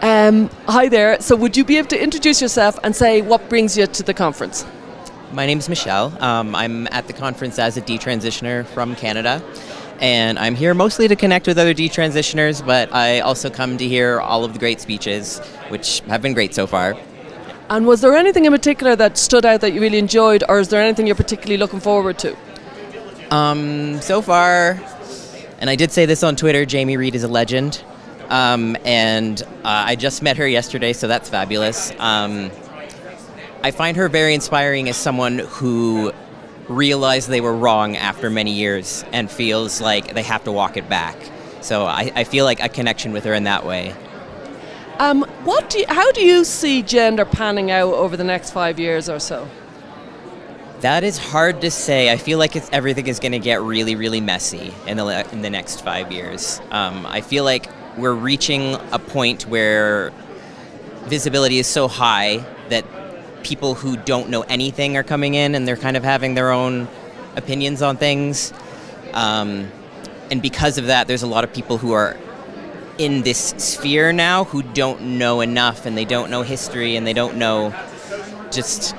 Hi there. So would you be able to introduce yourself and say what brings you to the conference? My name is Michelle. I'm at the conference as a detransitioner from Canada, and I'm here mostly to connect with other detransitioners, but I also come to hear all of the great speeches, which have been great so far. And was there anything in particular that stood out that you really enjoyed, or is there anything you're particularly looking forward to? So far, and I did say this on Twitter, Jamie Reid is a legend, and I just met her yesterday, so that's fabulous. I find her very inspiring as someone who realized they were wrong after many years and feels like they have to walk it back. So I feel like a connection with her in that way. How do you see gender panning out over the next 5 years or so? That is hard to say. I feel like everything is going to get really, really messy in the next 5 years. I feel like we're reaching a point where visibility is so high that people who don't know anything are coming in and they're kind of having their own opinions on things. And because of that, there's a lot of people who are in this sphere now who don't know enough, and they don't know history, and they don't know, just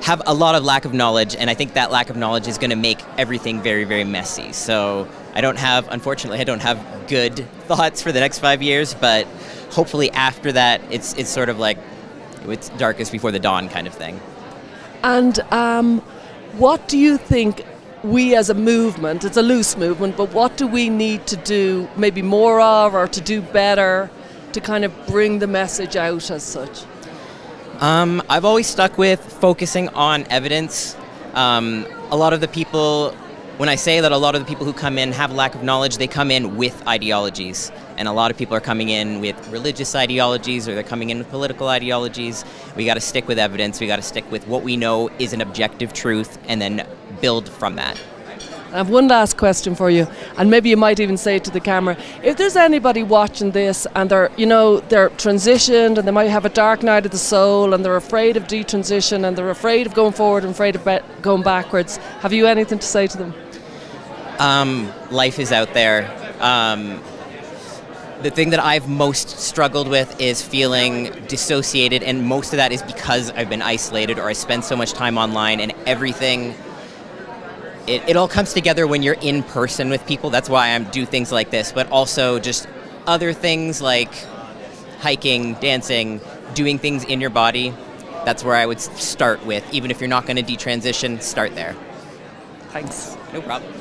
have a lot of lack of knowledge, and I think that lack of knowledge is going to make everything very, very messy. So unfortunately, I don't have good thoughts for the next 5 years, but hopefully after that, it's sort of like it's darkest before the dawn kind of thing. And what do you think we as a movement, it's a loose movement, but what do we need to do maybe more of, or to do better to kind of bring the message out as such? I've always stuck with focusing on evidence. A lot of the people, when I say that a lot of the people who come in have lack of knowledge, they come in with ideologies. And a lot of people are coming in with religious ideologies, or they're coming in with political ideologies. We got to stick with evidence. We got to stick with what we know is an objective truth, and then build from that. I have one last question for you, and maybe you might even say it to the camera. If there's anybody watching this and they're transitioned, and they might have a dark night of the soul, and they're afraid of detransition, and they're afraid of going forward and afraid of going backwards, have you anything to say to them? Life is out there. The thing that I've most struggled with is feeling dissociated, and most of that is because I've been isolated, or I spend so much time online, and everything, it all comes together when you're in person with people. That's why I do things like this, but also just other things like hiking, dancing, doing things in your body. That's where I would start with. Even if you're not going to detransition, start there. Thanks. No problem.